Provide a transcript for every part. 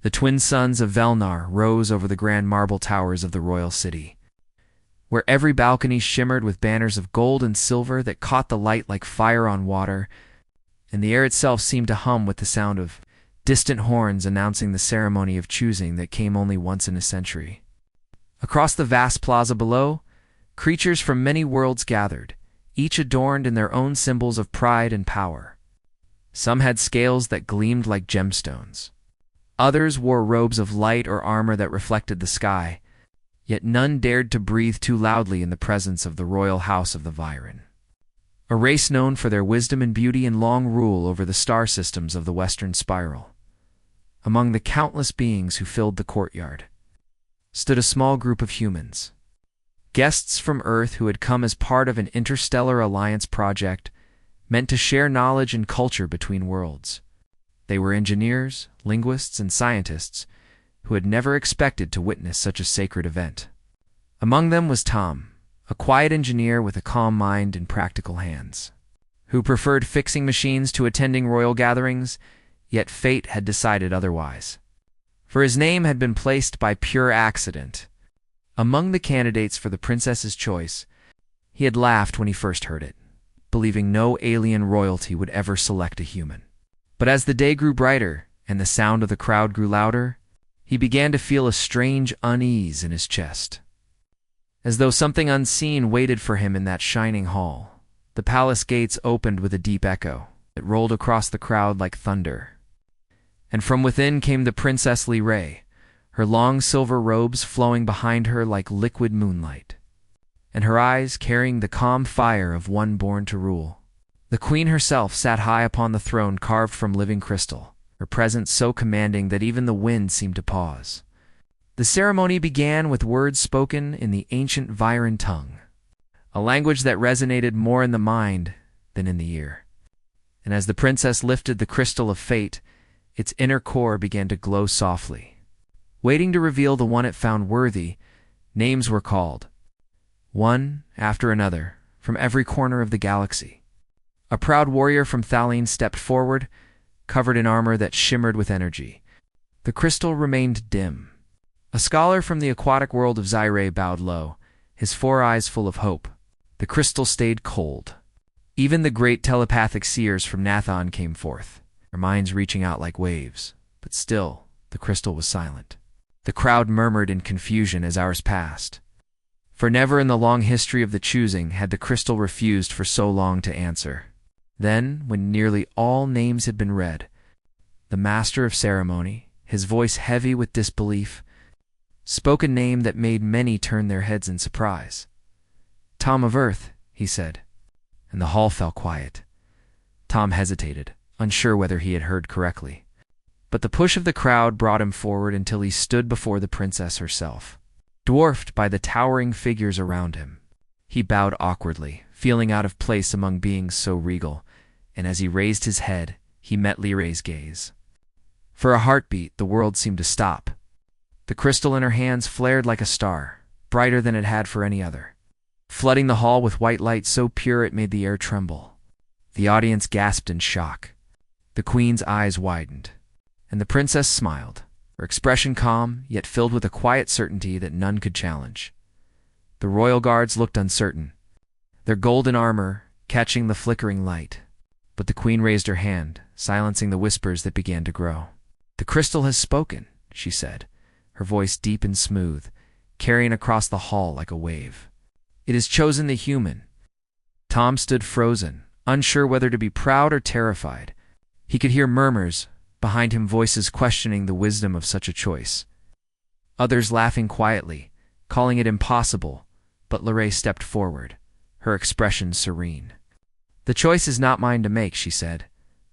The twin suns of Velnar rose over the grand marble towers of the royal city, where every balcony shimmered with banners of gold and silver that caught the light like fire on water, and the air itself seemed to hum with the sound of distant horns announcing the ceremony of choosing that came only once in a century. Across the vast plaza below, creatures from many worlds gathered, each adorned in their own symbols of pride and power. Some had scales that gleamed like gemstones. Others wore robes of light or armor that reflected the sky, yet none dared to breathe too loudly in the presence of the royal house of the Viren, a race known for their wisdom and beauty and long rule over the star systems of the Western Spiral. Among the countless beings who filled the courtyard stood a small group of humans, guests from Earth who had come as part of an interstellar alliance project meant to share knowledge and culture between worlds. They were engineers, linguists, and scientists who had never expected to witness such a sacred event. Among them was Tom, a quiet engineer with a calm mind and practical hands, who preferred fixing machines to attending royal gatherings, yet fate had decided otherwise. For his name had been placed by pure accident among the candidates for the princess's choice. He had laughed when he first heard it, believing no alien royalty would ever select a human. But as the day grew brighter and the sound of the crowd grew louder, he began to feel a strange unease in his chest, as though something unseen waited for him in that shining hall. The palace gates opened with a deep echo that rolled across the crowd like thunder, and from within came the Princess Ray, her long silver robes flowing behind her like liquid moonlight, and her eyes carrying the calm fire of one born to rule. The queen herself sat high upon the throne carved from living crystal, her presence so commanding that even the wind seemed to pause. The ceremony began with words spoken in the ancient Viren tongue, a language that resonated more in the mind than in the ear. And as the princess lifted the crystal of fate, its inner core began to glow softly. Waiting to reveal the one it found worthy, names were called, one after another, from every corner of the galaxy. A proud warrior from Thaline stepped forward, covered in armor that shimmered with energy. The crystal remained dim. A scholar from the aquatic world of Zyre bowed low, his four eyes full of hope. The crystal stayed cold. Even the great telepathic seers from Nathon came forth, their minds reaching out like waves. But still, the crystal was silent. The crowd murmured in confusion as hours passed, for never in the long history of the choosing had the crystal refused for so long to answer. Then, when nearly all names had been read, the master of ceremony, his voice heavy with disbelief, spoke a name that made many turn their heads in surprise. "Tom of Earth," he said, and the hall fell quiet. Tom hesitated, unsure whether he had heard correctly. But the push of the crowd brought him forward until he stood before the princess herself, dwarfed by the towering figures around him. He bowed awkwardly, feeling out of place among beings so regal, and as he raised his head, he met Lyray's gaze. For a heartbeat, the world seemed to stop. The crystal in her hands flared like a star, brighter than it had for any other, flooding the hall with white light so pure it made the air tremble. The audience gasped in shock. The queen's eyes widened, and the princess smiled, her expression calm, yet filled with a quiet certainty that none could challenge. The royal guards looked uncertain, their golden armor catching the flickering light. But the queen raised her hand, silencing the whispers that began to grow. "The crystal has spoken," she said, her voice deep and smooth, carrying across the hall like a wave. "It has chosen the human." Tom stood frozen, unsure whether to be proud or terrified. He could hear murmurs, behind him voices questioning the wisdom of such a choice. Others laughing quietly, calling it impossible, but Lyray stepped forward, her expression serene. "The choice is not mine to make," she said,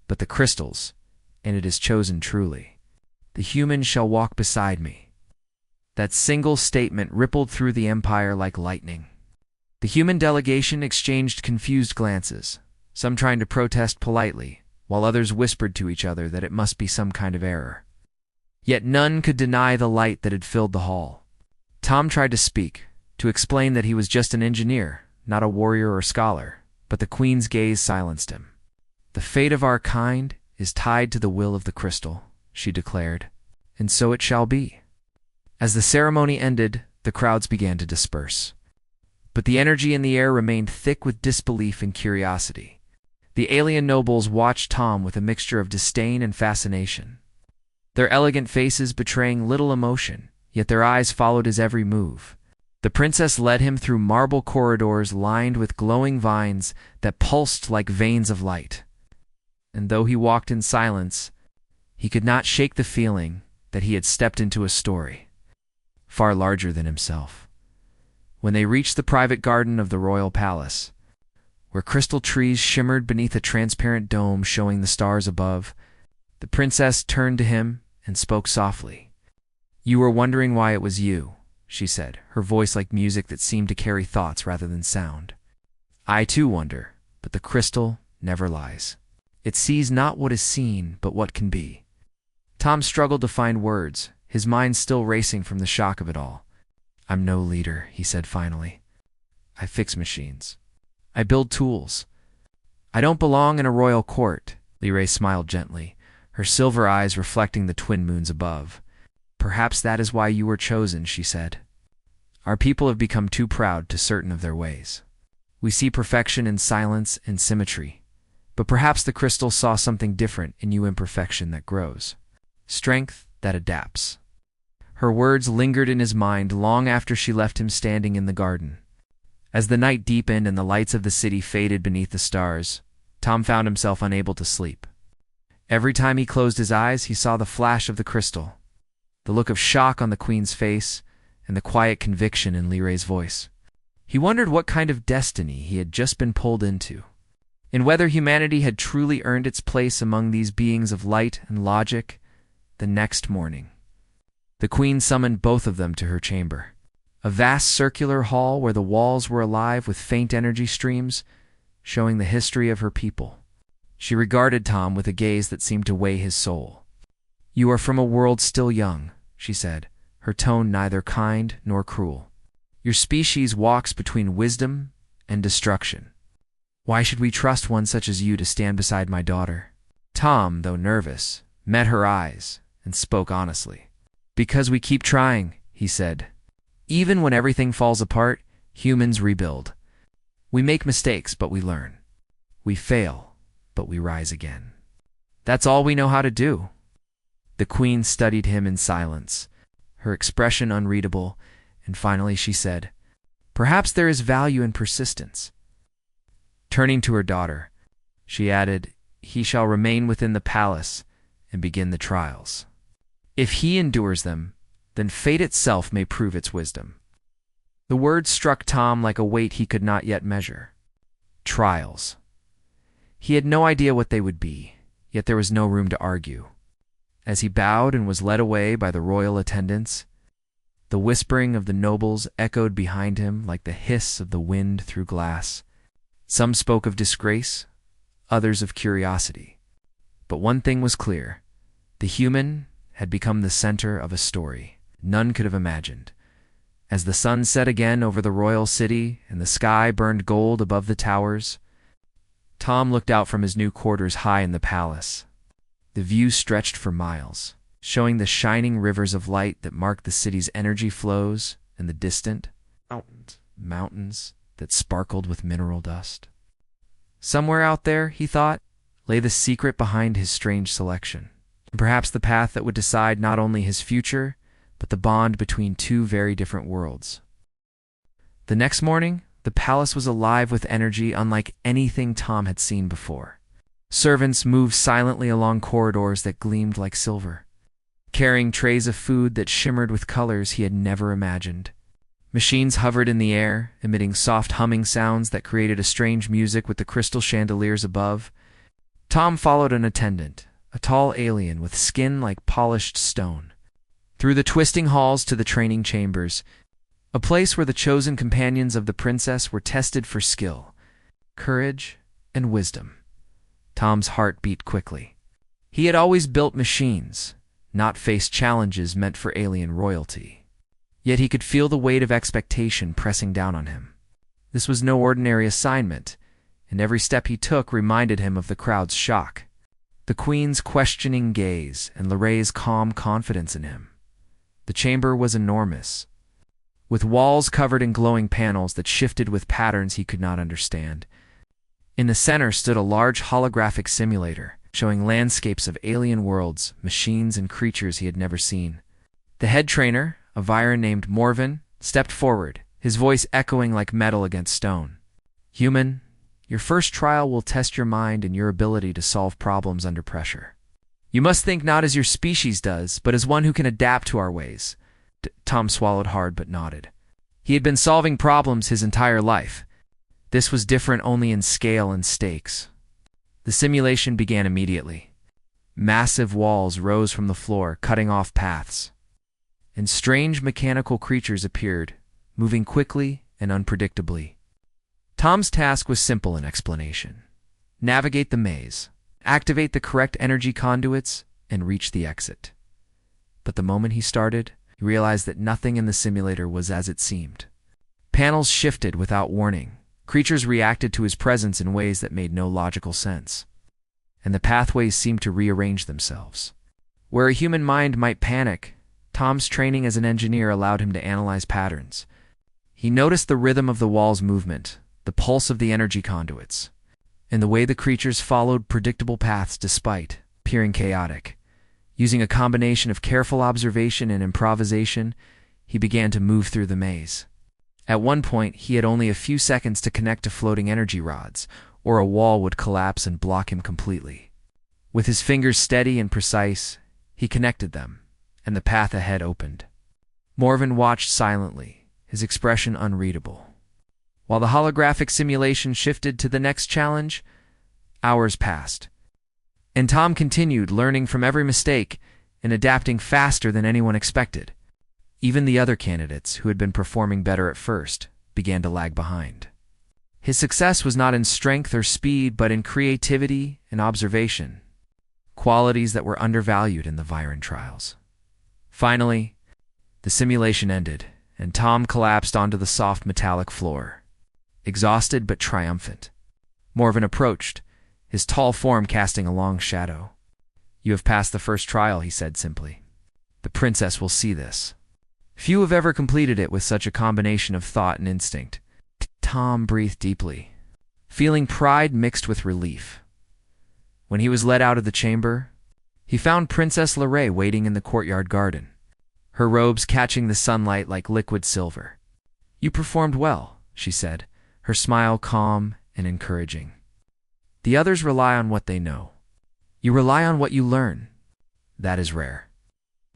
"but the crystal's, and it is chosen truly. The human shall walk beside me." That single statement rippled through the empire like lightning. The human delegation exchanged confused glances, some trying to protest politely, while others whispered to each other that it must be some kind of error. Yet none could deny the light that had filled the hall. Tom tried to speak, to explain that he was just an engineer, not a warrior or scholar, but the queen's gaze silenced him. "The fate of our kind is tied to the will of the crystal," she declared, and so it shall be." As the ceremony ended, the crowds began to disperse. But the energy in the air remained thick with disbelief and curiosity. The alien nobles watched Tom with a mixture of disdain and fascination, their elegant faces betraying little emotion, yet their eyes followed his every move. The princess led him through marble corridors lined with glowing vines that pulsed like veins of light. And though he walked in silence, he could not shake the feeling that he had stepped into a story far larger than himself. When they reached the private garden of the royal palace, where crystal trees shimmered beneath a transparent dome showing the stars above, the princess turned to him and spoke softly. "You were wondering why it was you," she said, her voice like music that seemed to carry thoughts rather than sound. "I too wonder, but the crystal never lies. It sees not what is seen, but what can be." Tom struggled to find words, his mind still racing from the shock of it all. "I'm no leader," he said finally. "I fix machines. I build tools. I don't belong in a royal court." Lyrae smiled gently, her silver eyes reflecting the twin moons above. "Perhaps that is why you were chosen," she said. "Our people have become too proud to certain of their ways. We see perfection in silence and symmetry, but perhaps the crystal saw something different in you, imperfection that grows, strength that adapts." Her words lingered in his mind long after she left him standing in the garden. As the night deepened and the lights of the city faded beneath the stars, Tom found himself unable to sleep. Every time he closed his eyes, he saw the flash of the crystal, the look of shock on the queen's face, and the quiet conviction in Lyrae's voice. He wondered what kind of destiny he had just been pulled into, and whether humanity had truly earned its place among these beings of light and logic. The next morning, the queen summoned both of them to her chamber, a vast circular hall where the walls were alive with faint energy streams, showing the history of her people. She regarded Tom with a gaze that seemed to weigh his soul. "You are from a world still young," she said, her tone neither kind nor cruel. "Your species walks between wisdom and destruction. Why should we trust one such as you to stand beside my daughter?" Tom, though nervous, met her eyes and spoke honestly. "Because we keep trying," he said. "Even when everything falls apart, humans rebuild. We make mistakes, but we learn. We fail, but we rise again. That's all we know how to do." The queen studied him in silence, her expression unreadable, and finally she said, "Perhaps there is value in persistence." Turning to her daughter, she added, "He shall remain within the palace and begin the trials. If he endures them, then fate itself may prove its wisdom." The words struck Tom like a weight he could not yet measure. Trials. He had no idea what they would be, yet there was no room to argue. As he bowed and was led away by the royal attendants, the whispering of the nobles echoed behind him like the hiss of the wind through glass. Some spoke of disgrace, others of curiosity. But one thing was clear: the human had become the center of a story none could have imagined. As the sun set again over the royal city and the sky burned gold above the towers, Tom looked out from his new quarters high in the palace. The view stretched for miles, showing the shining rivers of light that marked the city's energy flows and the distant mountains that sparkled with mineral dust. Somewhere out there, he thought, lay the secret behind his strange selection, and perhaps the path that would decide not only his future, but the bond between two very different worlds. The next morning, the palace was alive with energy unlike anything Tom had seen before. Servants moved silently along corridors that gleamed like silver, carrying trays of food that shimmered with colors he had never imagined. Machines hovered in the air, emitting soft humming sounds that created a strange music with the crystal chandeliers above. Tom followed an attendant, a tall alien with skin like polished stone, through the twisting halls to the training chambers, a place where the chosen companions of the princess were tested for skill, courage, and wisdom. Tom's heart beat quickly. He had always built machines, not faced challenges meant for alien royalty. Yet he could feel the weight of expectation pressing down on him. This was no ordinary assignment, and every step he took reminded him of the crowd's shock. the Queen's questioning gaze, and Lorraine's calm confidence in him. The chamber was enormous, with walls covered in glowing panels that shifted with patterns he could not understand. In the center stood a large holographic simulator, showing landscapes of alien worlds, machines, and creatures he had never seen. The head trainer, a Viren named Morven, stepped forward, his voice echoing like metal against stone. "Human, your first trial will test your mind and your ability to solve problems under pressure. You must think not as your species does, but as one who can adapt to our ways." Tom swallowed hard but nodded. He had been solving problems his entire life. This was different only in scale and stakes. The simulation began immediately. Massive walls rose from the floor, cutting off paths, and strange mechanical creatures appeared, moving quickly and unpredictably. Tom's task was simple in explanation. Navigate the maze, activate the correct energy conduits, and reach the exit. But the moment he started, he realized that nothing in the simulator was as it seemed. Panels shifted without warning. Creatures reacted to his presence in ways that made no logical sense, and the pathways seemed to rearrange themselves. Where a human mind might panic, Tom's training as an engineer allowed him to analyze patterns. He noticed the rhythm of the wall's movement, the pulse of the energy conduits, and the way the creatures followed predictable paths despite appearing chaotic. Using a combination of careful observation and improvisation, he began to move through the maze. At one point, he had only a few seconds to connect to floating energy rods, or a wall would collapse and block him completely. With his fingers steady and precise, he connected them, and the path ahead opened. Morven watched silently, his expression unreadable. While the holographic simulation shifted to the next challenge, hours passed, and Tom continued learning from every mistake and adapting faster than anyone expected. Even the other candidates, who had been performing better at first, began to lag behind. His success was not in strength or speed, but in creativity and observation, qualities that were undervalued in the Viren trials. Finally, the simulation ended, and Tom collapsed onto the soft metallic floor, exhausted but triumphant. Morven approached, his tall form casting a long shadow. "You have passed the first trial," he said simply. "The princess will see this." Few have ever completed it with such a combination of thought and instinct. Tom breathed deeply, feeling pride mixed with relief. When he was led out of the chamber, he found Princess Lorraine waiting in the courtyard garden, her robes catching the sunlight like liquid silver. "You performed well," she said, her smile calm and encouraging. "The others rely on what they know. You rely on what you learn. That is rare."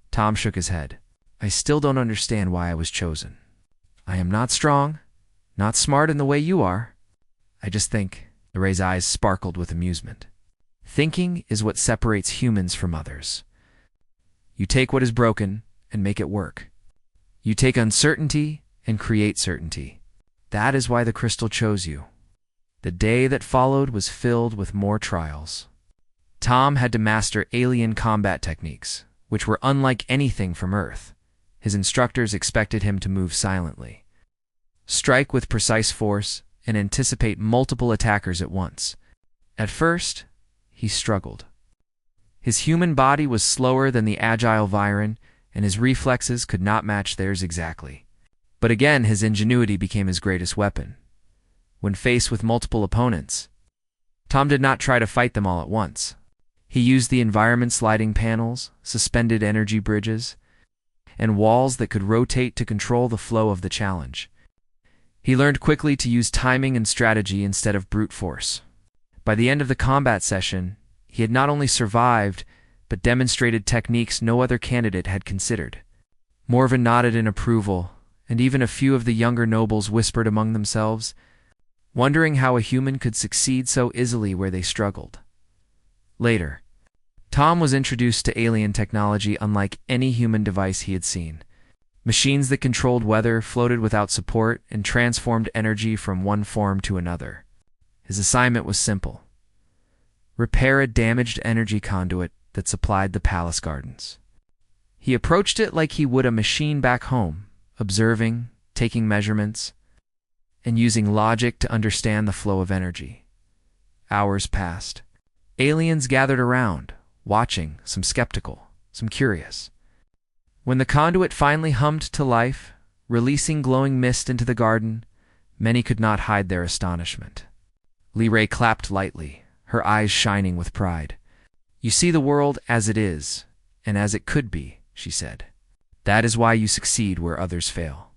Tom shook his head. "I still don't understand why I was chosen. I am not strong, not smart in the way you are. I just think." Lorraine's eyes sparkled with amusement. "Thinking is what separates humans from others. You take what is broken and make it work. You take uncertainty and create certainty. That is why the crystal chose you." The day that followed was filled with more trials. Tom had to master alien combat techniques, which were unlike anything from Earth. His instructors expected him to move silently, strike with precise force, and anticipate multiple attackers at once. At first, he struggled. His human body was slower than the agile Viren, and his reflexes could not match theirs exactly. But again, his ingenuity became his greatest weapon. When faced with multiple opponents, Tom did not try to fight them all at once. He used the environment's lighting panels, suspended energy bridges, and walls that could rotate to control the flow of the challenge. He learned quickly to use timing and strategy instead of brute force. By the end of the combat session, he had not only survived, but demonstrated techniques no other candidate had considered. Morven nodded in approval, and even a few of the younger nobles whispered among themselves, wondering how a human could succeed so easily where they struggled. Later, Tom was introduced to alien technology unlike any human device he had seen. Machines that controlled weather, floated without support, and transformed energy from one form to another. His assignment was simple: repair a damaged energy conduit that supplied the palace gardens. He approached it like he would a machine back home, observing, taking measurements, and using logic to understand the flow of energy. Hours passed, Aliens gathered around, watching, some skeptical, some curious. When the conduit finally hummed to life, releasing glowing mist into the garden, many could not hide their astonishment. Lee clapped lightly, her eyes shining with pride. "You see the world as it is, and as it could be," she said. "That is why you succeed where others fail."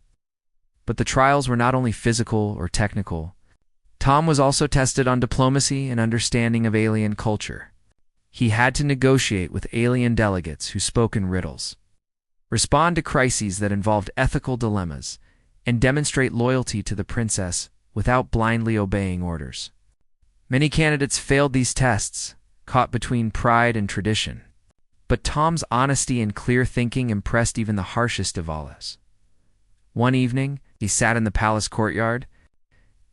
But the trials were not only physical or technical. Tom was also tested on diplomacy and understanding of alien culture. He had to negotiate with alien delegates who spoke in riddles, respond to crises that involved ethical dilemmas, and demonstrate loyalty to the princess without blindly obeying orders. Many candidates failed these tests, caught between pride and tradition. But Tom's honesty and clear thinking impressed even the harshest of all us. One evening, he sat in the palace courtyard.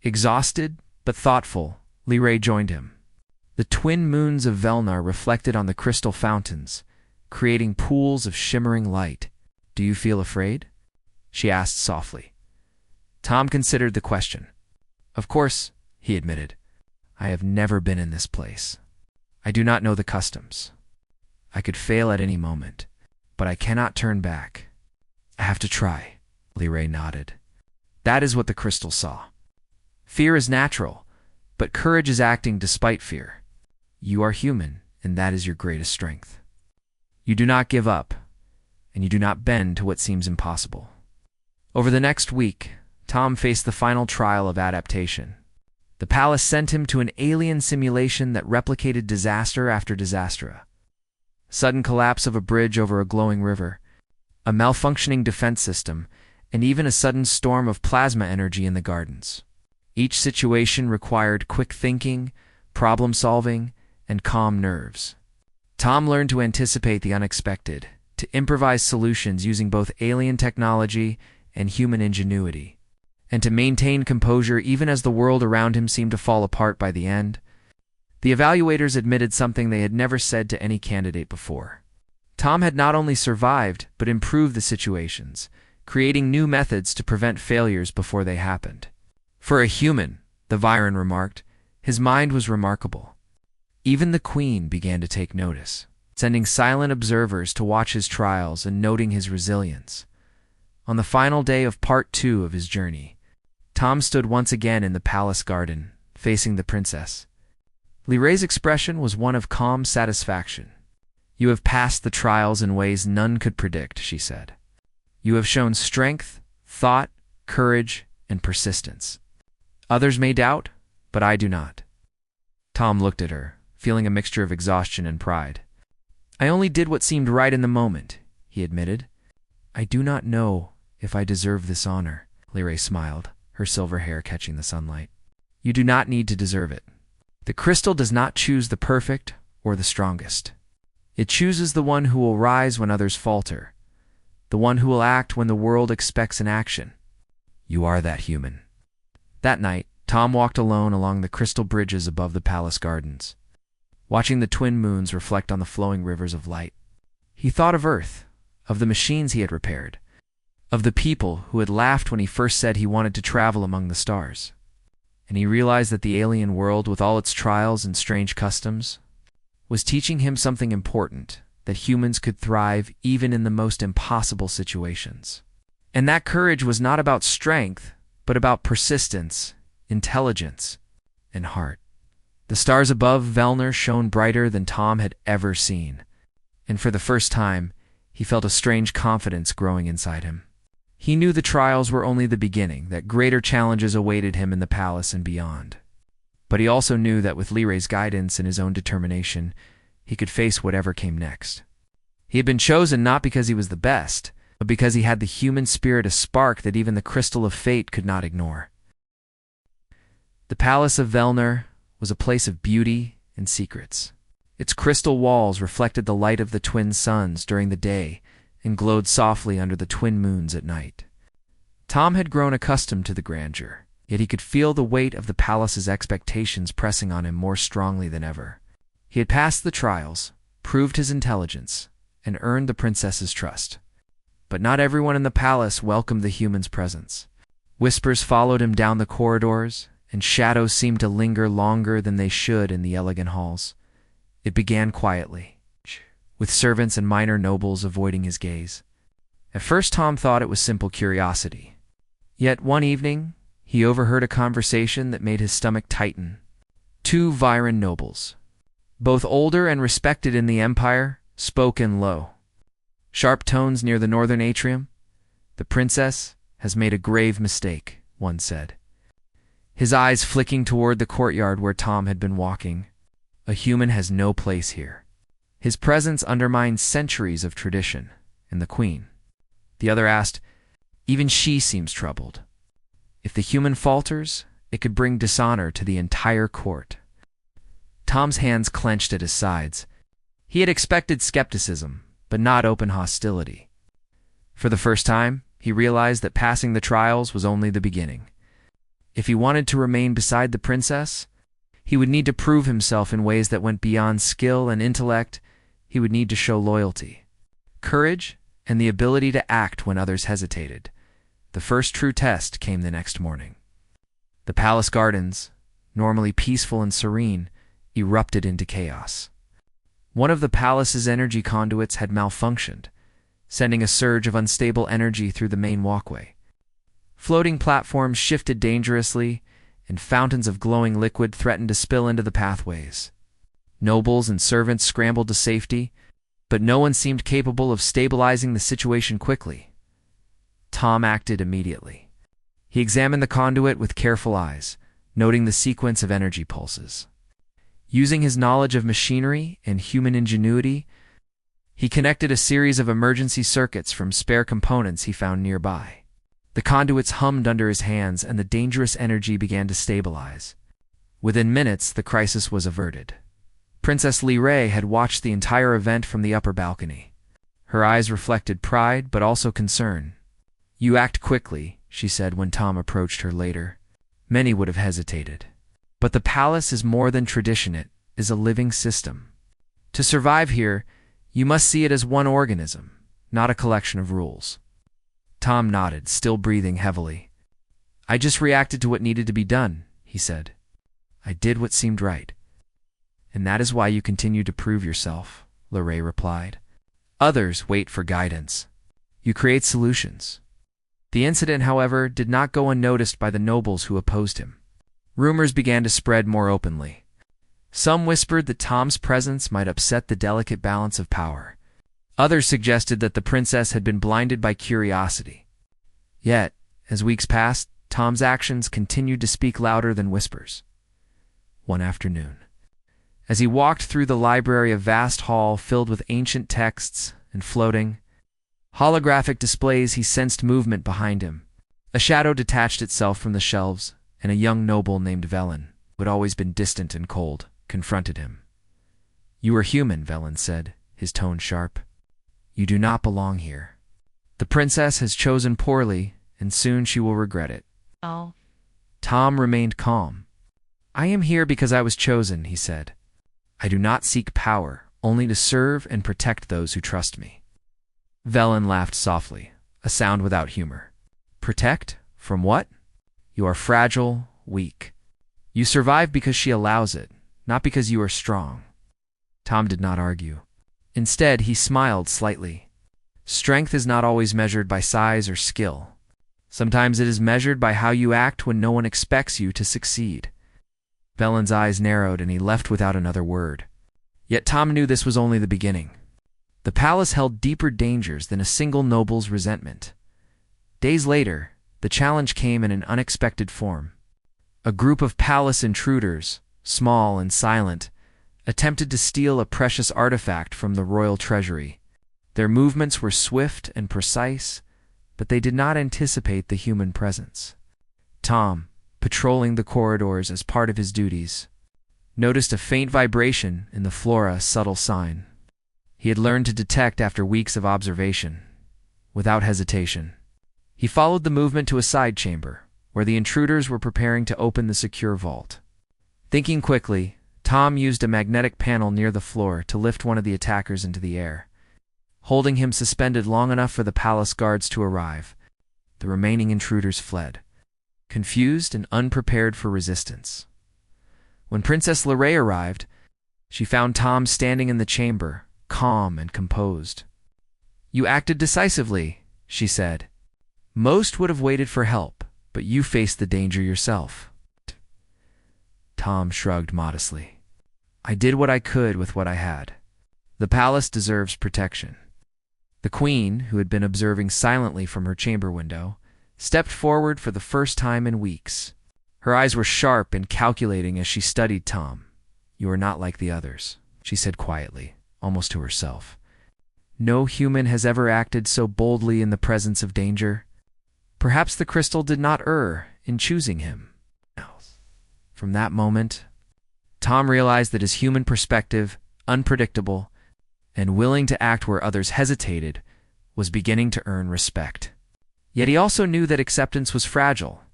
Exhausted, but thoughtful, Lee joined him. The twin moons of Velnar reflected on the crystal fountains, creating pools of shimmering light. "Do you feel afraid?" she asked softly. Tom considered the question. "Of course," he admitted. "I have never been in this place. I do not know the customs. I could fail at any moment, but I cannot turn back. I have to try." Lee nodded. That is what the crystal saw. Fear is natural, but courage is acting despite fear. You are human, and that is your greatest strength. You do not give up, and you do not bend to what seems impossible. Over the next week, Tom faced the final trial of adaptation. The palace sent him to an alien simulation that replicated disaster after disaster. Sudden collapse of a bridge over a glowing river, a malfunctioning defense system, and even a sudden storm of plasma energy in the gardens. Each situation required quick thinking, problem-solving, and calm nerves. Tom learned to anticipate the unexpected, to improvise solutions using both alien technology and human ingenuity, and to maintain composure even as the world around him seemed to fall apart by the end. The evaluators admitted something they had never said to any candidate before. Tom had not only survived, but improved the situations, creating new methods to prevent failures before they happened. For a human, the Viren remarked, his mind was remarkable. Even the Queen began to take notice, sending silent observers to watch his trials and noting his resilience. On the final day of Part 2 of his journey, Tom stood once again in the palace garden, facing the princess. Lee's expression was one of calm satisfaction. "You have passed the trials in ways none could predict," she said. "You have shown strength, thought, courage, and persistence. Others may doubt, but I do not." Tom looked at her, feeling a mixture of exhaustion and pride. "I only did what seemed right in the moment," he admitted. "I do not know if I deserve this honor," Lee smiled, her silver hair catching the sunlight. "You do not need to deserve it. The crystal does not choose the perfect or the strongest. It chooses the one who will rise when others falter, the one who will act when the world expects an action. You are that human." That night, Tom walked alone along the crystal bridges above the palace gardens, watching the twin moons reflect on the flowing rivers of light. He thought of Earth, of the machines he had repaired, of the people who had laughed when he first said he wanted to travel among the stars. And he realized that the alien world, with all its trials and strange customs, was teaching him something important, that humans could thrive even in the most impossible situations. And that courage was not about strength, but about persistence, intelligence, and heart. The stars above Velnar shone brighter than Tom had ever seen, and for the first time, he felt a strange confidence growing inside him. He knew the trials were only the beginning, that greater challenges awaited him in the palace and beyond. But he also knew that with Lee's guidance and his own determination, he could face whatever came next. He had been chosen not because he was the best, but because he had the human spirit, a spark that even the crystal of fate could not ignore. The palace of Velnar was a place of beauty and secrets. Its crystal walls reflected the light of the twin suns during the day and glowed softly under the twin moons at night. Tom had grown accustomed to the grandeur, yet he could feel the weight of the palace's expectations pressing on him more strongly than ever. He had passed the trials, proved his intelligence, and earned the princess's trust. But not everyone in the palace welcomed the human's presence. Whispers followed him down the corridors, and shadows seemed to linger longer than they should in the elegant halls. It began quietly, with servants and minor nobles avoiding his gaze. At first Tom thought it was simple curiosity. Yet one evening, he overheard a conversation that made his stomach tighten. Two Viren nobles, both older and respected in the Empire, spoke in low, sharp tones near the northern atrium. "The princess has made a grave mistake," one said, his eyes flicking toward the courtyard where Tom had been walking. "A human has no place here. His presence undermines centuries of tradition." And the queen, the other asked, "Even she seems troubled. If the human falters, it could bring dishonor to the entire court." Tom's hands clenched at his sides. He had expected skepticism, but not open hostility. For the first time, he realized that passing the trials was only the beginning. If he wanted to remain beside the princess, he would need to prove himself in ways that went beyond skill and intellect. He would need to show loyalty, courage, and the ability to act when others hesitated. The first true test came the next morning. The palace gardens, normally peaceful and serene, erupted into chaos. One of the palace's energy conduits had malfunctioned, sending a surge of unstable energy through the main walkway. Floating platforms shifted dangerously, and fountains of glowing liquid threatened to spill into the pathways. Nobles and servants scrambled to safety, but no one seemed capable of stabilizing the situation quickly. Tom acted immediately. He examined the conduit with careful eyes, noting the sequence of energy pulses. Using his knowledge of machinery and human ingenuity, he connected a series of emergency circuits from spare components he found nearby. The conduits hummed under his hands, and the dangerous energy began to stabilize. Within minutes, the crisis was averted. Princess Lee had watched the entire event from the upper balcony. Her eyes reflected pride, but also concern. "You act quickly," she said when Tom approached her later. Many would have hesitated. But the palace is more than tradition. It is a living system. To survive here, you must see it as one organism, not a collection of rules. Tom nodded, still breathing heavily. "I just reacted to what needed to be done," he said. "I did what seemed right." "And that is why you continue to prove yourself," Lorraine replied. "Others wait for guidance. You create solutions." The incident, however, did not go unnoticed by the nobles who opposed him. Rumors began to spread more openly. Some whispered that Tom's presence might upset the delicate balance of power. Others suggested that the princess had been blinded by curiosity. Yet, as weeks passed, Tom's actions continued to speak louder than whispers. One afternoon, as he walked through the library, a vast hall filled with ancient texts and floating, holographic displays, he sensed movement behind him. A shadow detached itself from the shelves, and a young noble named Velen, who had always been distant and cold, confronted him. "You are human," Velen said, his tone sharp. "You do not belong here. The princess has chosen poorly, and soon she will regret it." Oh. Tom remained calm. "I am here because I was chosen," he said. "I do not seek power, only to serve and protect those who trust me." Velen laughed softly, a sound without humor. "Protect? From what? You are fragile, weak. You survive because she allows it, not because you are strong." Tom did not argue. Instead, he smiled slightly. Strength is not always measured by size or skill. Sometimes it is measured by how you act when no one expects you to succeed. Velen's eyes narrowed, and he left without another word. Yet Tom knew this was only the beginning. The palace held deeper dangers than a single noble's resentment. Days later, the challenge came in an unexpected form. A group of palace intruders, small and silent, attempted to steal a precious artifact from the royal treasury. Their movements were swift and precise, but they did not anticipate the human presence. Tom, patrolling the corridors as part of his duties, noticed a faint vibration in the floor, a subtle sign he had learned to detect after weeks of observation. Without hesitation, he followed the movement to a side chamber, where the intruders were preparing to open the secure vault. Thinking quickly, Tom used a magnetic panel near the floor to lift one of the attackers into the air, holding him suspended long enough for the palace guards to arrive. The remaining intruders fled, confused and unprepared for resistance. When Princess Lorraine arrived, She found Tom standing in the chamber, calm and composed. "You acted decisively," she said. "Most would have waited for help, but you faced the danger yourself." Tom shrugged modestly. "I did what I could with what I had. The palace deserves protection." The queen, who had been observing silently from her chamber window, stepped forward for the first time in weeks. Her eyes were sharp and calculating as she studied Tom. "You are not like the others," she said quietly, almost to herself. "No human has ever acted so boldly in the presence of danger. Perhaps the crystal did not err in choosing him." From that moment, Tom realized that his human perspective, unpredictable, and willing to act where others hesitated, was beginning to earn respect. Yet he also knew that acceptance was fragile.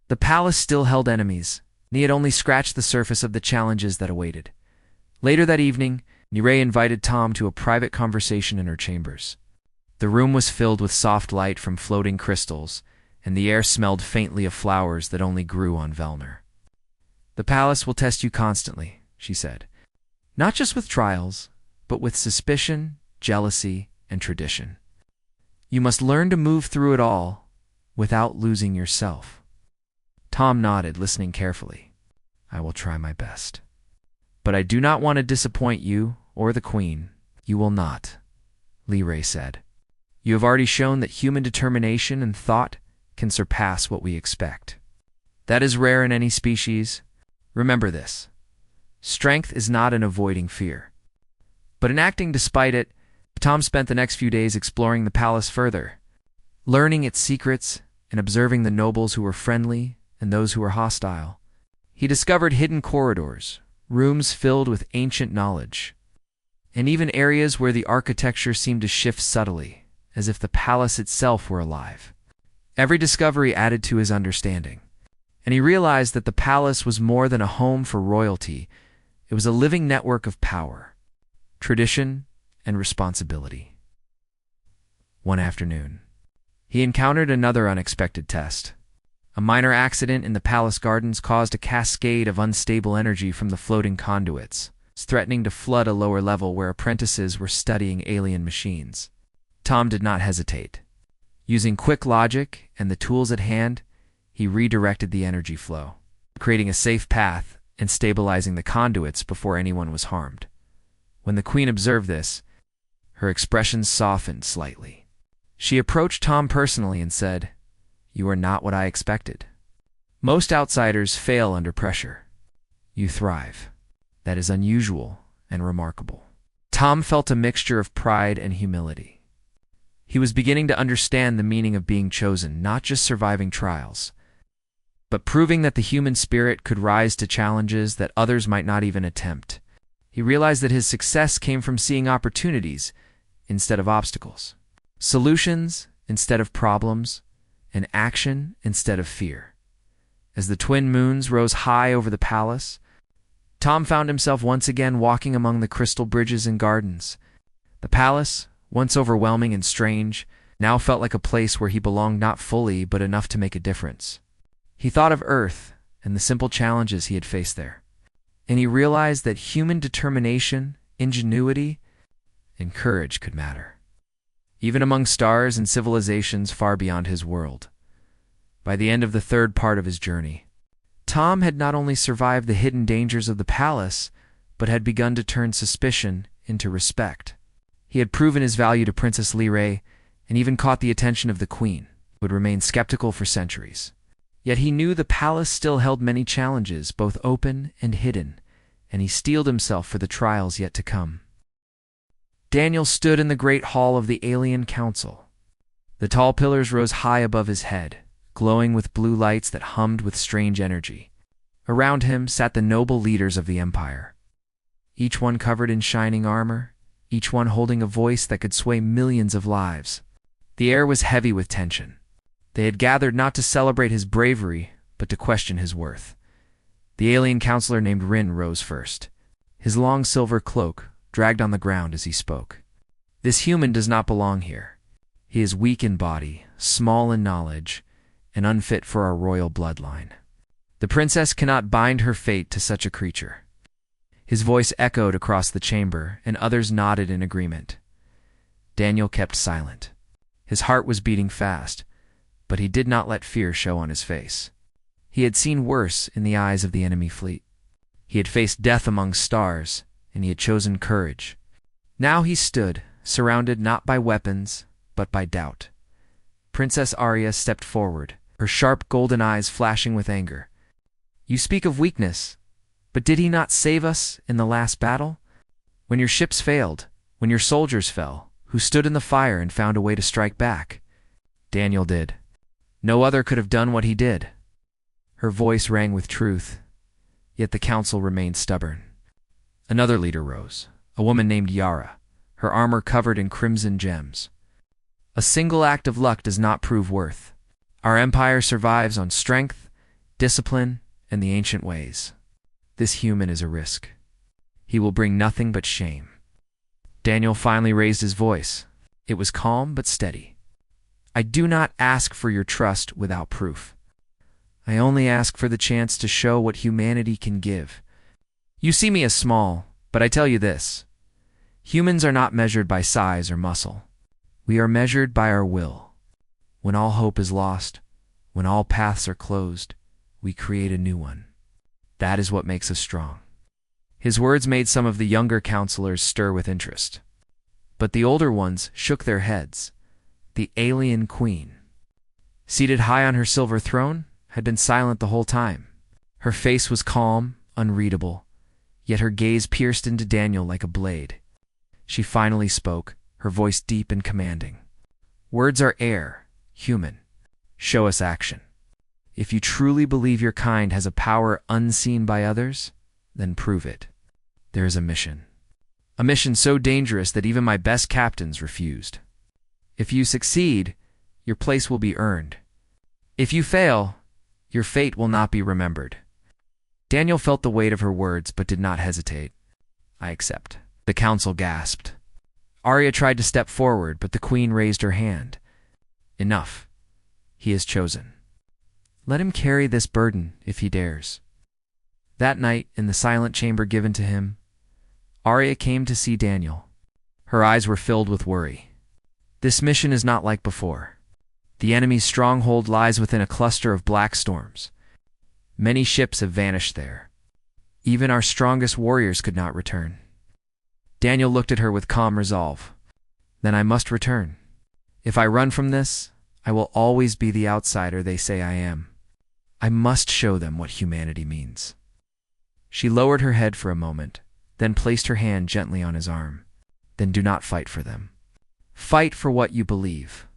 The palace still held enemies, and he had only scratched the surface of the challenges that awaited. Later that evening, Nirei invited Tom to a private conversation in her chambers. The room was filled with soft light from floating crystals, and the air smelled faintly of flowers that only grew on Velnir. "The palace will test you constantly," she said. "Not just with trials, but with suspicion, jealousy, and tradition. You must learn to move through it all without losing yourself." Tom nodded, listening carefully. "I will try my best. But I do not want to disappoint you or the queen." "You will not," Nirei said. "You have already shown that human determination and thought can surpass what we expect. That is rare in any species. Remember this. Strength is not in avoiding fear, but in acting despite it." Tom spent the next few days exploring the palace further, learning its secrets and observing the nobles who were friendly and those who were hostile. He discovered hidden corridors, rooms filled with ancient knowledge, and even areas where the architecture seemed to shift subtly, as if the palace itself were alive. Every discovery added to his understanding, and he realized that the palace was more than a home for royalty. It was a living network of power, tradition, and responsibility. One afternoon, he encountered another unexpected test. A minor accident in the palace gardens caused a cascade of unstable energy from the floating conduits, threatening to flood a lower level where apprentices were studying alien machines. Tom did not hesitate. Using quick logic and the tools at hand, he redirected the energy flow, creating a safe path and stabilizing the conduits before anyone was harmed. When the queen observed this, her expression softened slightly. She approached Tom personally and said, "You are not what I expected. Most outsiders fail under pressure. You thrive. That is unusual and remarkable." Tom felt a mixture of pride and humility. He was beginning to understand the meaning of being chosen, not just surviving trials, but proving that the human spirit could rise to challenges that others might not even attempt. He realized that his success came from seeing opportunities instead of obstacles, solutions instead of problems, and action instead of fear. As the twin moons rose high over the palace, Tom found himself once again walking among the crystal bridges and gardens. The palace, once overwhelming and strange, now felt like a place where he belonged not fully but enough to make a difference. He thought of Earth and the simple challenges he had faced there, and he realized that human determination, ingenuity, and courage could matter, even among stars and civilizations far beyond his world. By the end of the third part of his journey, Tom had not only survived the hidden dangers of the palace, but had begun to turn suspicion into respect. He had proven his value to Princess Nirei and even caught the attention of the queen, who would remain skeptical for centuries. Yet he knew the palace still held many challenges, both open and hidden, and he steeled himself for the trials yet to come. Daniel stood in the great hall of the Alien Council. The tall pillars rose high above his head, glowing with blue lights that hummed with strange energy. Around him sat the noble leaders of the Empire, each one covered in shining armor, each one holding a voice that could sway millions of lives. The air was heavy with tension. They had gathered not to celebrate his bravery, but to question his worth. The alien counselor named Rin rose first. His long silver cloak dragged on the ground as he spoke. "This human does not belong here. He is weak in body, small in knowledge, and unfit for our royal bloodline. The princess cannot bind her fate to such a creature. His voice echoed across the chamber, and others nodded in agreement. Daniel kept silent. His heart was beating fast, but he did not let fear show on his face. He had seen worse in the eyes of the enemy fleet. He had faced death among stars, and he had chosen courage. Now he stood, surrounded not by weapons, but by doubt. Princess Arya stepped forward, her sharp golden eyes flashing with anger. "You speak of weakness, but did he not save us in the last battle? When your ships failed, when your soldiers fell, who stood in the fire and found a way to strike back?" "Daniel did. No other could have done what he did." Her voice rang with truth, yet the council remained stubborn. Another leader rose, a woman named Yara, her armor covered in crimson gems. "A single act of luck does not prove worth. Our empire survives on strength, discipline, and the ancient ways. This human is a risk. He will bring nothing but shame." Daniel finally raised his voice. It was calm but steady. "I do not ask for your trust without proof. I only ask for the chance to show what humanity can give. You see me as small, but I tell you this. Humans are not measured by size or muscle. We are measured by our will. When all hope is lost, when all paths are closed, we create a new one. That is what makes us strong." His words made some of the younger counselors stir with interest. But the older ones shook their heads. The alien queen, seated high on her silver throne, had been silent the whole time. Her face was calm, unreadable, yet her gaze pierced into Daniel like a blade. She finally spoke, her voice deep and commanding. "Words are air, human. Show us action. If you truly believe your kind has a power unseen by others, then prove it. There is a mission. A mission so dangerous that even my best captains refused. If you succeed, your place will be earned. If you fail, your fate will not be remembered." Daniel felt the weight of her words but did not hesitate. "I accept." The council gasped. Arya tried to step forward, but the queen raised her hand. "Enough. He is chosen. Let him carry this burden if he dares." That night, in the silent chamber given to him, Arya came to see Daniel. Her eyes were filled with worry. "This mission is not like before. The enemy's stronghold lies within a cluster of black storms. Many ships have vanished there. Even our strongest warriors could not return." Daniel looked at her with calm resolve. "Then I must return. If I run from this, I will always be the outsider they say I am. I must show them what humanity means." She lowered her head for a moment, then placed her hand gently on his arm. "Then do not fight for them. Fight for what you believe.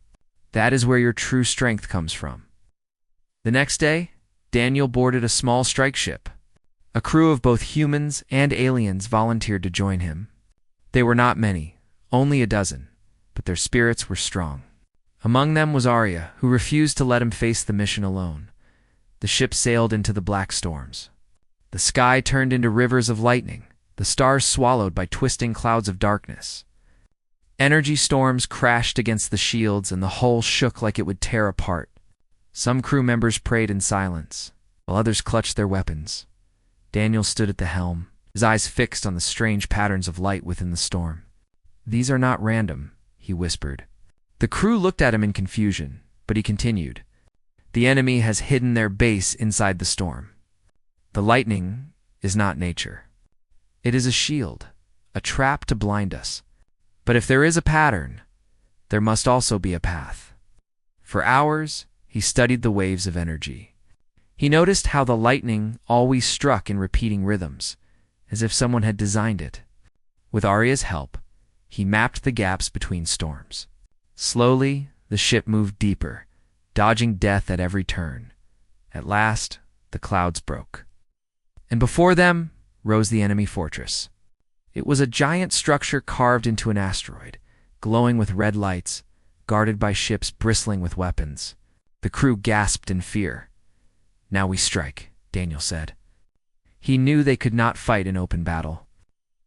That is where your true strength comes from." The next day, Daniel boarded a small strike ship. A crew of both humans and aliens volunteered to join him. They were not many, only a dozen, but their spirits were strong. Among them was Arya, who refused to let him face the mission alone. The ship sailed into the black storms. The sky turned into rivers of lightning, the stars swallowed by twisting clouds of darkness. Energy storms crashed against the shields, and the hull shook like it would tear apart. Some crew members prayed in silence, while others clutched their weapons. Daniel stood at the helm, his eyes fixed on the strange patterns of light within the storm. "These are not random," he whispered. The crew looked at him in confusion, but he continued. "The enemy has hidden their base inside the storm. The lightning is not nature. It is a shield, a trap to blind us. But if there is a pattern, there must also be a path." For hours, he studied the waves of energy. He noticed how the lightning always struck in repeating rhythms, as if someone had designed it. With Arya's help, he mapped the gaps between storms. Slowly, the ship moved deeper, dodging death at every turn. At last, the clouds broke. And before them rose the enemy fortress. It was a giant structure carved into an asteroid, glowing with red lights, guarded by ships bristling with weapons. The crew gasped in fear. "Now we strike," Daniel said. He knew they could not fight in open battle.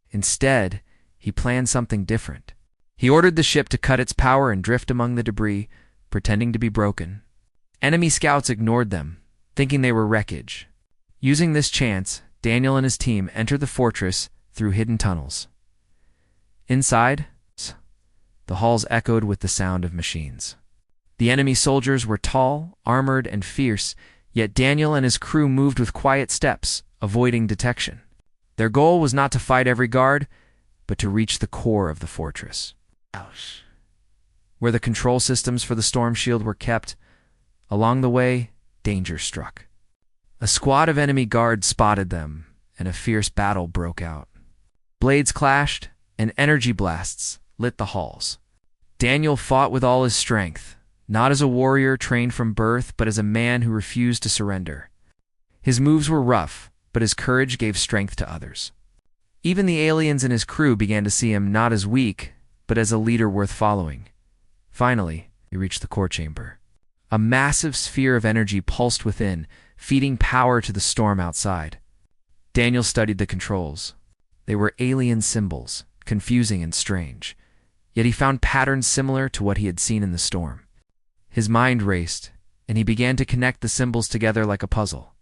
Instead, he planned something different. He ordered the ship to cut its power and drift among the debris, pretending to be broken. Enemy scouts ignored them, thinking they were wreckage. Using this chance, Daniel and his team entered the fortress through hidden tunnels. Inside, the halls echoed with the sound of machines. The enemy soldiers were tall, armored, and fierce, yet Daniel and his crew moved with quiet steps, avoiding detection. Their goal was not to fight every guard, but to reach the core of the fortress. Ouch. Where the control systems for the storm shield were kept, along the way, danger struck. A squad of enemy guards spotted them, and a fierce battle broke out. Blades clashed, and energy blasts lit the halls. Daniel fought with all his strength, not as a warrior trained from birth, but as a man who refused to surrender. His moves were rough, but his courage gave strength to others. Even the aliens in his crew began to see him not as weak, but as a leader worth following. Finally, he reached the core chamber. A massive sphere of energy pulsed within, feeding power to the storm outside. Daniel studied the controls. They were alien symbols, confusing and strange, yet he found patterns similar to what he had seen in the storm. His mind raced, and he began to connect the symbols together like a puzzle.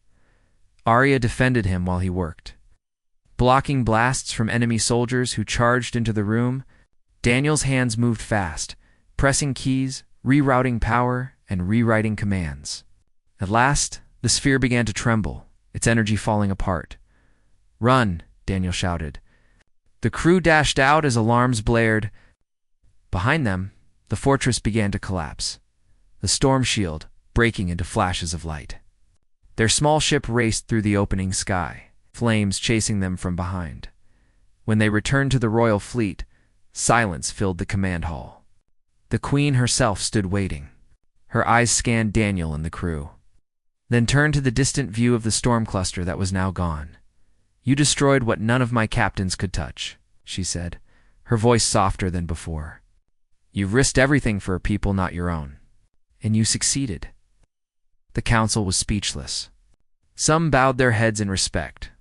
Arya defended him while he worked. Blocking blasts from enemy soldiers who charged into the room, Daniel's hands moved fast, pressing keys, rerouting power, and rewriting commands. At last, the sphere began to tremble, its energy falling apart. "Run!" Daniel shouted. The crew dashed out as alarms blared. Behind them, the fortress began to collapse, the storm shield breaking into flashes of light. Their small ship raced through the opening sky, flames chasing them from behind. When they returned to the royal fleet, silence filled the command hall. The queen herself stood waiting. Her eyes scanned Daniel and the crew, then turned to the distant view of the storm cluster that was now gone. "You destroyed what none of my captains could touch," she said, her voice softer than before. "You've risked everything for a people not your own, and you succeeded." The council was speechless. Some bowed their heads in respect.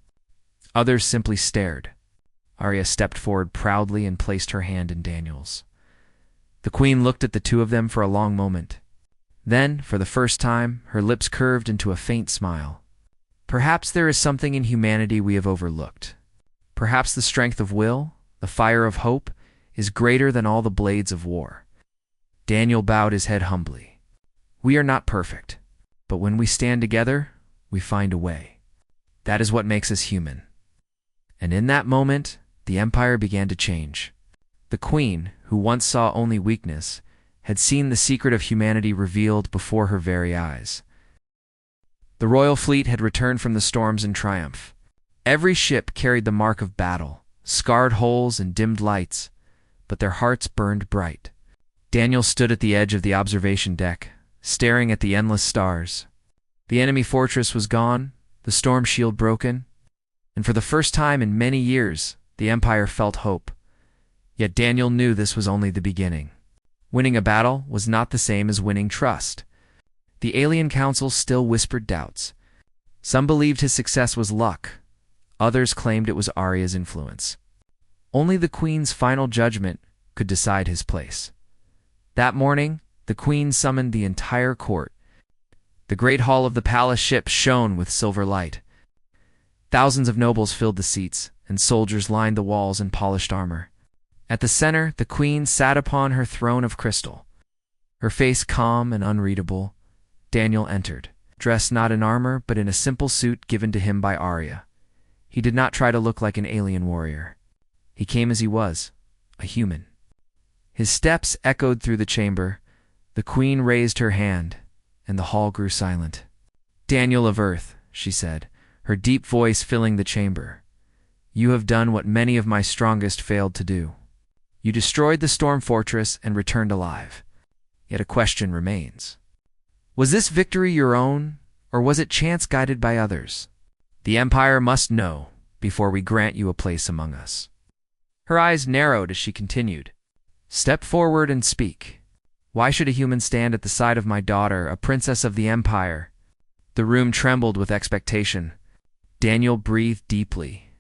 Others simply stared. Arya stepped forward proudly and placed her hand in Daniel's. The queen looked at the two of them for a long moment. Then, for the first time, her lips curved into a faint smile. "Perhaps there is something in humanity we have overlooked. Perhaps the strength of will, the fire of hope, is greater than all the blades of war." Daniel bowed his head humbly. "We are not perfect, but when we stand together, we find a way. That is what makes us human." And in that moment, the empire began to change. The queen, who once saw only weakness, had seen the secret of humanity revealed before her very eyes. The royal fleet had returned from the storms in triumph. Every ship carried the mark of battle, scarred holes and dimmed lights, but their hearts burned bright. Daniel stood at the edge of the observation deck, staring at the endless stars. The enemy fortress was gone, the storm shield broken, and for the first time in many years, the Empire felt hope. Yet Daniel knew this was only the beginning. Winning a battle was not the same as winning trust. The alien council still whispered doubts. Some believed his success was luck. Others claimed it was Arya's influence. Only the queen's final judgment could decide his place. That morning, the queen summoned the entire court. The great hall of the palace ship shone with silver light. Thousands of nobles filled the seats, and soldiers lined the walls in polished armor. At the center, the queen sat upon her throne of crystal. Her face calm and unreadable, Daniel entered, dressed not in armor but in a simple suit given to him by Arya. He did not try to look like an alien warrior. He came as he was, a human. His steps echoed through the chamber. The queen raised her hand, and the hall grew silent. "Daniel of Earth," she said, her deep voice filling the chamber, "you have done what many of my strongest failed to do. You destroyed the storm fortress and returned alive. Yet a question remains. Was this victory your own, or was it chance guided by others? The Empire must know before we grant you a place among us." Her eyes narrowed as she continued. "Step forward and speak. Why should a human stand at the side of my daughter, a princess of the Empire?" The room trembled with expectation. Daniel breathed deeply.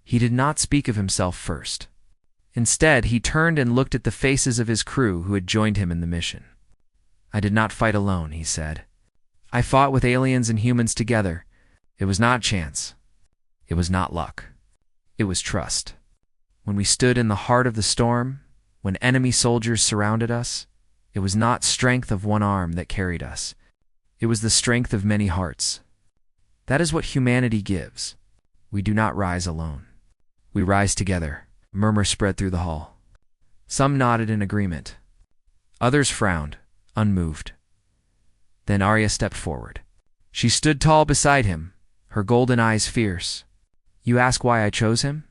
He did not speak of himself first. Instead, he turned and looked at the faces of his crew who had joined him in the mission. "I did not fight alone," he said. "I fought with aliens and humans together. It was not chance. It was not luck. It was trust. When we stood in the heart of the storm, when enemy soldiers surrounded us, it was not strength of one arm that carried us. It was the strength of many hearts. That is what humanity gives. We do not rise alone. We rise together. A murmur spread through the hall. Some nodded in agreement. Others frowned, unmoved. Then Arya stepped forward. She stood tall beside him, her golden eyes fierce. You ask why I chose him?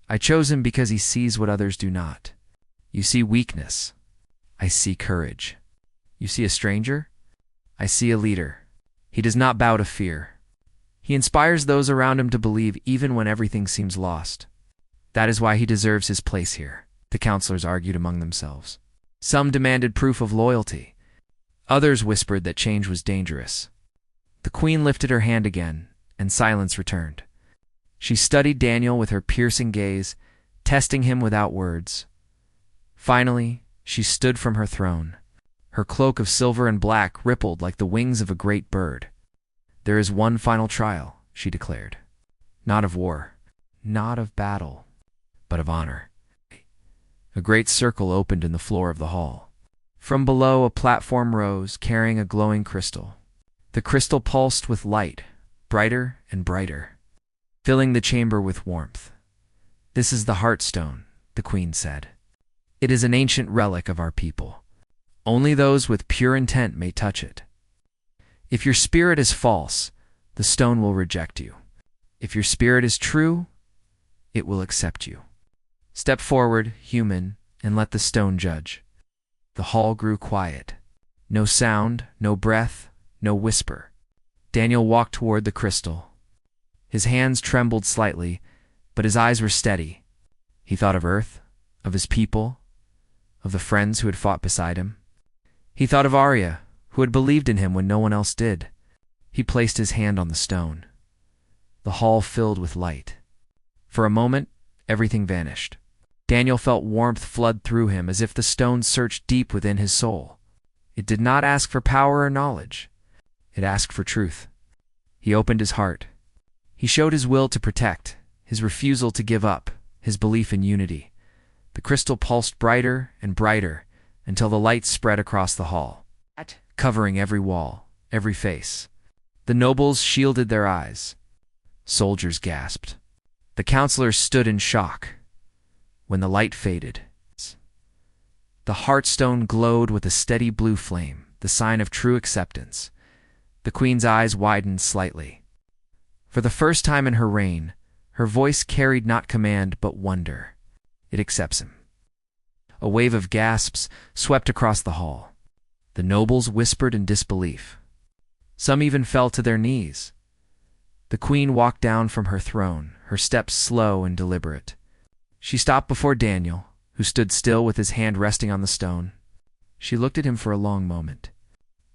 I chose him because he sees what others do not. You see weakness. I see courage. You see a stranger? I see a leader. He does not bow to fear. He inspires those around him to believe even when everything seems lost. That is why he deserves his place here, the counselors argued among themselves. Some demanded proof of loyalty. Others whispered that change was dangerous. The queen lifted her hand again, and silence returned. She studied Daniel with her piercing gaze, testing him without words. Finally, she stood from her throne. Her cloak of silver and black rippled like the wings of a great bird. There is one final trial, she declared. Not of war, not of battle, but of honor. A great circle opened in the floor of the hall. From below, a platform rose, carrying a glowing crystal. The crystal pulsed with light, brighter and brighter, filling the chamber with warmth. This is the Heartstone, the queen said. It is an ancient relic of our people. Only those with pure intent may touch it. If your spirit is false, the stone will reject you. If your spirit is true, it will accept you. Step forward, human, and let the stone judge. The hall grew quiet. No sound, no breath, no whisper. Daniel walked toward the crystal. His hands trembled slightly, but his eyes were steady. He thought of Earth, of his people, of the friends who had fought beside him. He thought of Arya, who had believed in him when no one else did. He placed his hand on the stone. The hall filled with light. For a moment, everything vanished. Daniel felt warmth flood through him as if the stone searched deep within his soul. It did not ask for power or knowledge. It asked for truth. He opened his heart. He showed his will to protect, his refusal to give up, his belief in unity. The crystal pulsed brighter and brighter until the light spread across the hall, covering every wall, every face. The nobles shielded their eyes. Soldiers gasped. The counselors stood in shock. When the light faded, the Heartstone glowed with a steady blue flame, the sign of true acceptance. The queen's eyes widened slightly. For the first time in her reign, her voice carried not command but wonder. It accepts him. A wave of gasps swept across the hall. The nobles whispered in disbelief. Some even fell to their knees. The queen walked down from her throne, her steps slow and deliberate. She stopped before Daniel, who stood still with his hand resting on the stone. She looked at him for a long moment.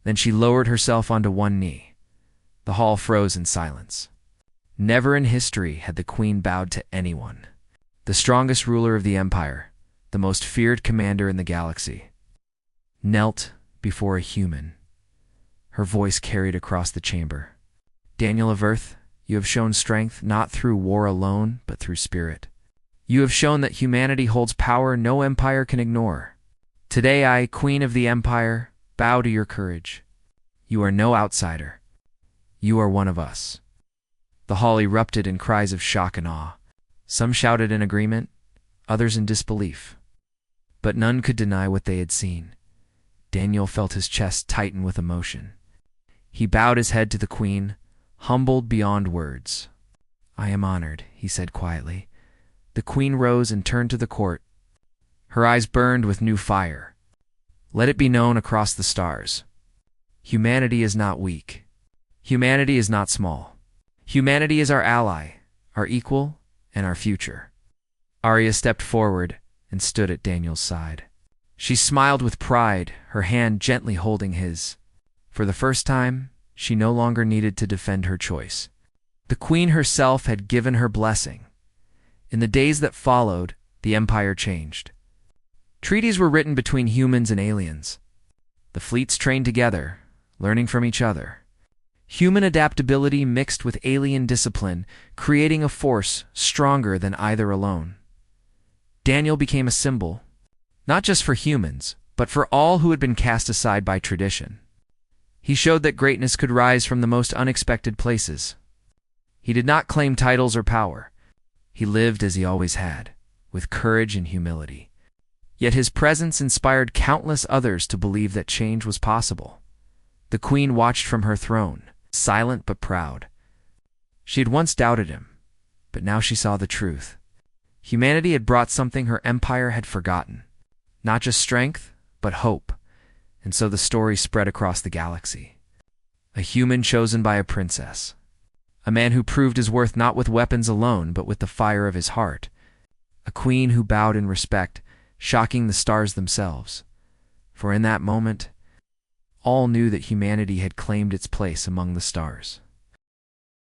Then she lowered herself onto one knee. The hall froze in silence. Never in history had the queen bowed to anyone. The strongest ruler of the empire, the most feared commander in the galaxy, knelt before a human. Her voice carried across the chamber. Daniel of Earth, you have shown strength not through war alone, but through spirit. You have shown that humanity holds power no empire can ignore. Today I, Queen of the Empire, bow to your courage. You are no outsider. You are one of us. The hall erupted in cries of shock and awe. Some shouted in agreement, others in disbelief. But none could deny what they had seen. Daniel felt his chest tighten with emotion. He bowed his head to the queen, humbled beyond words. I am honored, he said quietly. The queen rose and turned to the court. Her eyes burned with new fire. Let it be known across the stars. Humanity is not weak. Humanity is not small. Humanity is our ally, our equal, and our future. Arya stepped forward and stood at Daniel's side. She smiled with pride, her hand gently holding his. For the first time, she no longer needed to defend her choice. The queen herself had given her blessing. In the days that followed, the empire changed. Treaties were written between humans and aliens. The fleets trained together, learning from each other. Human adaptability mixed with alien discipline, creating a force stronger than either alone. Daniel became a symbol, not just for humans, but for all who had been cast aside by tradition. He showed that greatness could rise from the most unexpected places. He did not claim titles or power. He lived as he always had, with courage and humility. Yet his presence inspired countless others to believe that change was possible. The queen watched from her throne, silent but proud. She had once doubted him, but now she saw the truth. Humanity had brought something her empire had forgotten. Not just strength, but hope. And so the story spread across the galaxy. A human chosen by a princess. A man who proved his worth not with weapons alone, but with the fire of his heart. A queen who bowed in respect, shocking the stars themselves. For in that moment, all knew that humanity had claimed its place among the stars.